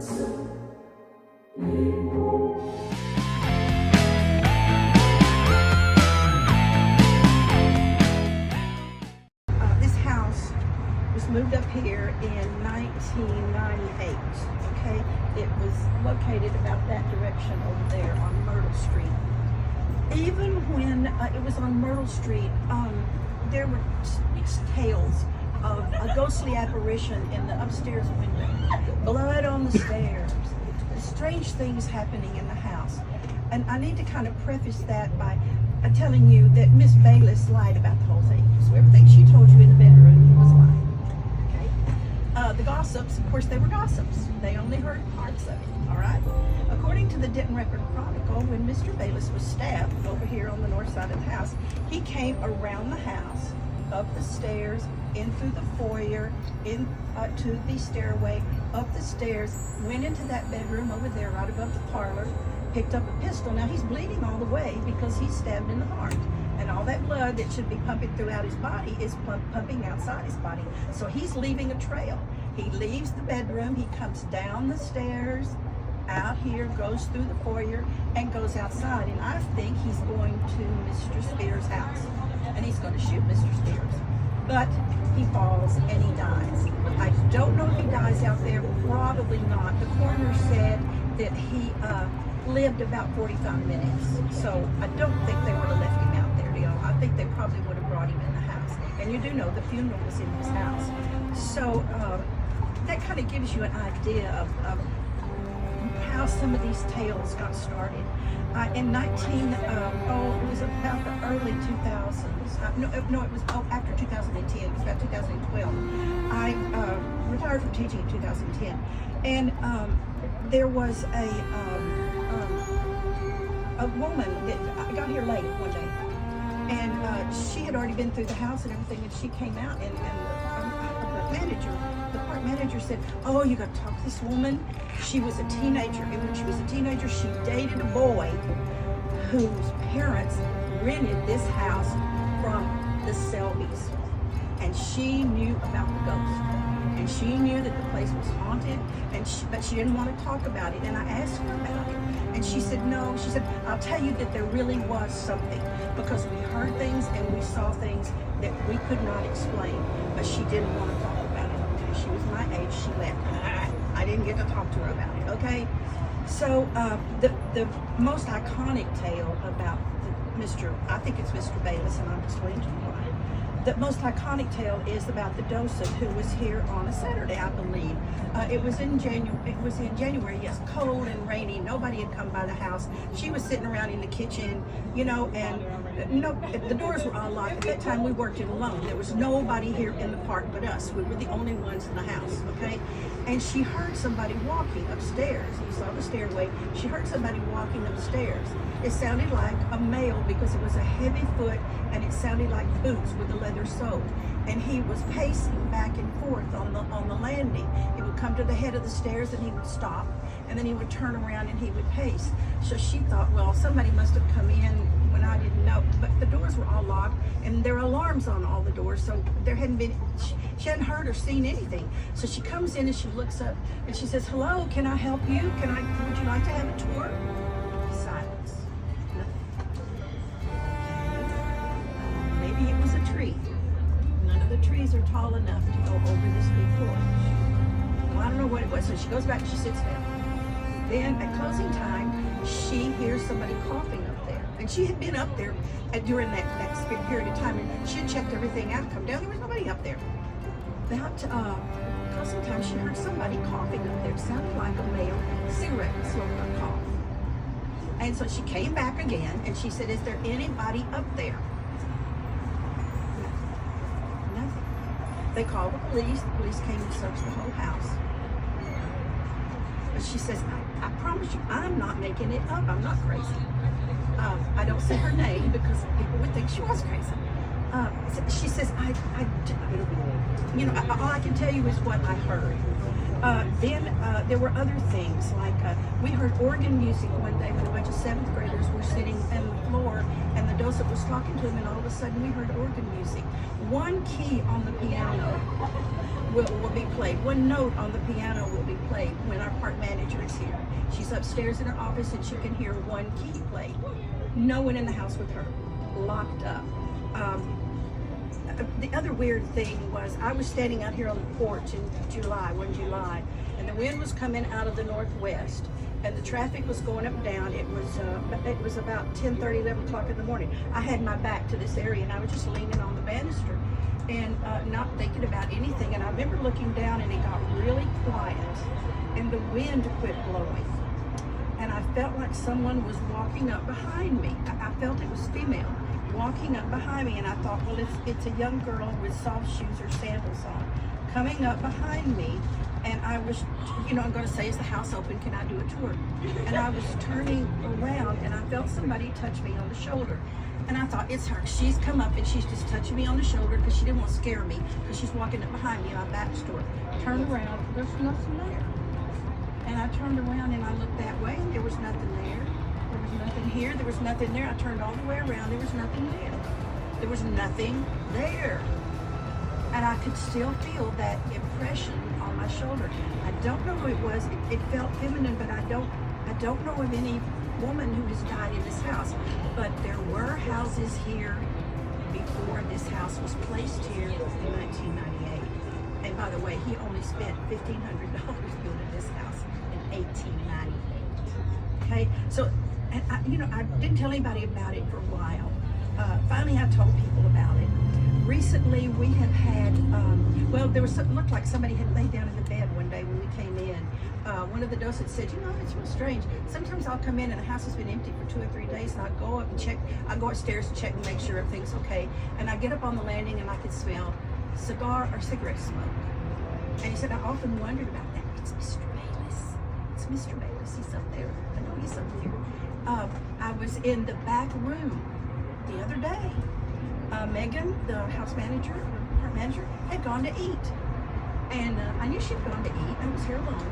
This house was moved up here in 1998, okay? It was located about that direction over there on Myrtle Street. Even when it was on Myrtle Street, there were tales of a ghostly apparition in the upstairs window, blood on the stairs, strange things happening in the house. And I need to kind of preface that by telling you that Miss Bayless lied about the whole thing. So everything she told you in the bedroom was a lie. Okay? The gossips, of course, they were gossips. They only heard parts of it, all right? According to the Denton Record Chronicle, when Mr. Bayless was stabbed over here on the north side of the house, he came around the house, up the stairs, in through the foyer, in to the stairway, up the stairs, went into that bedroom over there right above the parlor, picked up a pistol. Now he's bleeding all the way because he's stabbed in the heart. And all that blood that should be pumping throughout his body is pumping outside his body. So he's leaving a trail. He leaves the bedroom, he comes down the stairs, out here, goes through the foyer, and goes outside. And I think he's going to Mr. Spears' house. And he's going to shoot Mr. Spears. But he falls and he dies. I don't know if he dies out there, probably not. The coroner said that he lived about 45 minutes. So I don't think they would have left him out there, you know. I think they probably would have brought him in the house. And you do know the funeral was in his house. So that kind of gives you an idea of how some of these tales got started. In it was about the early 2000s. It was after 2010. It was about 2012. I retired from teaching in 2010, and there was a woman that I got here late one day, and she had already been through the house and everything, and she came out, and the park manager said, "Oh, you got to talk to this woman. She was a teenager, and when she was a teenager, she dated a boy whose parents rented this house from the Selbys, and she knew about the ghost, and she knew that the place was haunted, but she didn't want to talk about it. And I asked her about it, and she said no. She said, I'll tell you that there really was something, because we heard things and we saw things that we could not explain, but she didn't want to talk about it. Okay, she was my age. She left. I didn't get to talk to her about it. Okay, so the most iconic tale about I think it's Mr. Bayless, and I'm explaining to you why. The most iconic tale is about the docent who was here on a Saturday, I believe. It was in January. Yes, cold and rainy. Nobody had come by the house. She was sitting around in the kitchen, you know, and the doors were all locked. At that time, we worked it alone. There was nobody here in the park but us. We were the only ones in the house. Okay, and she heard somebody walking upstairs. You saw the stairway. She heard somebody walking upstairs. It sounded like a male because it was a heavy foot, and it sounded like boots with a leather sole. And he was pacing back and forth on the landing. He would come to the head of the stairs and he would stop, and then he would turn around and he would pace. So she thought, well, somebody must have come in when I didn't know. But the doors were all locked, and there are alarms on all the doors, so there hadn't been, she hadn't heard or seen anything. So she comes in and she looks up and she says, "Hello, can I help you? Would you like to have a tour?" Silence. Maybe it was a tree. None of the trees are tall enough to go over this big porch. Well, I don't know what it was. So she goes back and she sits down. Then at closing time, she hears somebody coughing up there. And she had been up there during that period of time, and she had checked everything out, come down, there was nobody up there. About closing time, she heard somebody coughing up there. It sounded like a male cigarette smoker cough. And so she came back again, and she said, "Is there anybody up there?" Nothing. They called the police. The police came and searched the whole house. But she says, I promise you, I'm not making it up. I'm not crazy. I don't say her name because people would think she was crazy. She says, all I can tell you is what I heard. Then there were other things, like we heard organ music one day when a bunch of 7th graders were sitting on the floor, and the docent was talking to them, and all of a sudden we heard organ music. One key on the piano will be played. One note on the piano will be played when our park manager is here. She's upstairs in her office and she can hear one key played. No one in the house with her, locked up. The other weird thing was I was standing out here on the porch in one July, and the wind was coming out of the northwest, and the traffic was going up and down. It was about 10:30, 11 o'clock in the morning. I had my back to this area, and I was just leaning on the banister and not thinking about anything. And I remember looking down, and it got really quiet, and the wind quit blowing. And I felt like someone was walking up behind me. I felt it was female walking up behind me, and I thought, well, it's a young girl with soft shoes or sandals on coming up behind me. And I was, I'm going to say, is the house open? Can I do a tour? And I was turning around, and I felt somebody touch me on the shoulder. And I thought, it's her. She's come up, and she's just touching me on the shoulder because she didn't want to scare me, because she's walking up behind me, and my back's to her. Turned around, there's nothing there. And I turned around, and I looked that way, and there was nothing there. There was nothing here. There was nothing there. I turned all the way around. There was nothing there. There was nothing there. And I could still feel that impression on my shoulder. I don't know who it was. It felt feminine, but I don't know of any woman who has died in this house. But there were houses here before this house was placed here in 1998. And by the way, he only spent $1,500 building this house in 1898. Okay, so and I didn't tell anybody about it for a while. Finally, I told people about it. Recently, we have had, looked like somebody had laid down in the bed one day when we came in. One of the docents said, it's real strange. Sometimes I'll come in and the house has been empty for 2 or 3 days, and I'll go up and check. I'll go upstairs and check and make sure everything's okay. And I get up on the landing and I can smell cigar or cigarette smoke. And he said, I often wondered about that. It's Mr. Bayless. It's Mr. Bayless. He's up there. I know he's up there. I was in the back room the other day. Megan, the house manager, or park manager, had gone to eat. And I knew she'd gone to eat. I was here alone.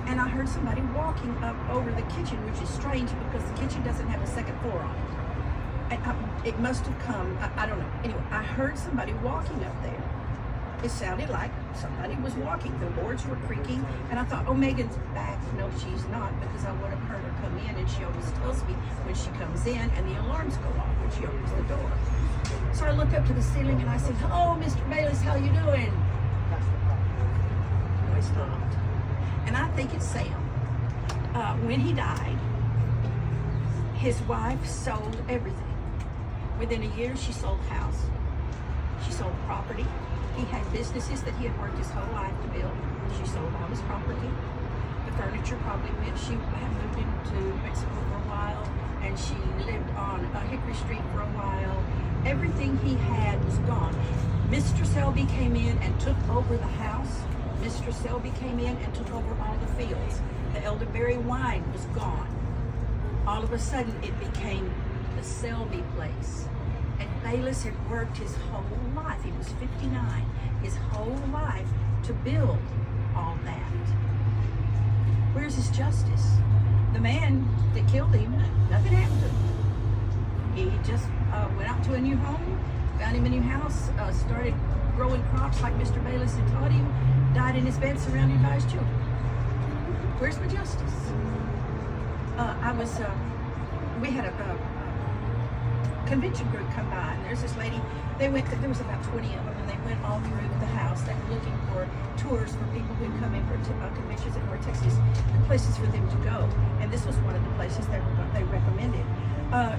And I heard somebody walking up over the kitchen, which is strange because the kitchen doesn't have a second floor on it. And it must have come, I don't know. Anyway, I heard somebody walking up there. It sounded like somebody was walking. The boards were creaking. And I thought, oh, Megan's back. No, she's not, because I would have heard her come in. And she always tells me when she comes in and the alarms go off when she opens the door. So I looked up to the ceiling and I said, hello, Mr. Bayless, how you doing? No, he stopped. And I think it's Sam. When he died, his wife sold everything. Within a year, she sold the house. She sold property. He had businesses that he had worked his whole life to build. She sold all his property. The furniture probably went. She had moved into Mexico for a while, and she lived on Hickory Street for a while. Everything he had was gone. Mr. Selby came in and took over the house. Mr. Selby came in and took over all the fields. The elderberry wine was gone. All of a sudden, it became the Selby place. And Bayless had worked his whole life. He was 59. His whole life to build all that. Where's his justice? The man that killed him, nothing happened to him. He just went out to a new home, found him a new house, started growing crops like Mr. Bayless had taught him, died in his bed surrounded by his children. Where's my justice? We had a convention group come by, and there's this lady, there was about 20 of them, and they went all through the house. They were looking for tours for people who come in for conventions in North Texas, places for them to go. And this was one of the places they recommended.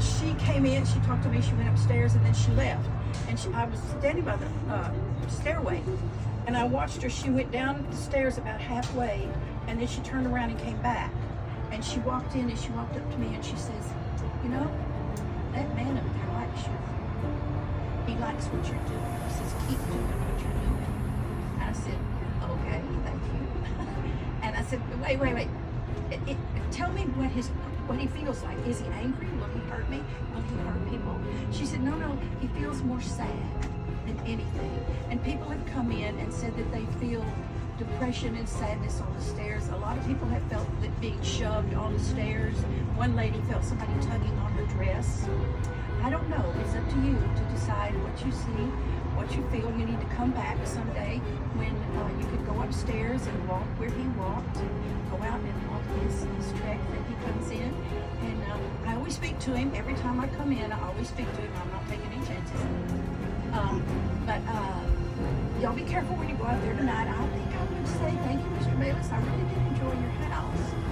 She came in, she talked to me, she went upstairs, and then she left. And I was standing by the stairway, and I watched her. She went down the stairs about halfway, and then she turned around and came back. And she walked in, and she walked up to me, and she says, that man up there likes you. He likes what you're doing. He says, keep doing what you're doing. And I said, okay, thank you. And I said, wait. Tell me what he feels like. Is he angry? Will he hurt me? Will he hurt people? She said, no, he feels more sad than anything. And people have come in and said that they feel depression and sadness on the stairs. A lot of people have felt that being shoved on the stairs. One lady felt somebody tugging on her dress. I don't know. It's up to you to decide what you see, what you feel. You need to come back someday when you could go upstairs and walk where he walked, and go out and walk his track that he comes in. And I always speak to him every time I come in. I always speak to him. I'm not taking any chances. But y'all be careful when you go out there tonight. I think I would say thank you, Mr. Bayless. I really did enjoy your house.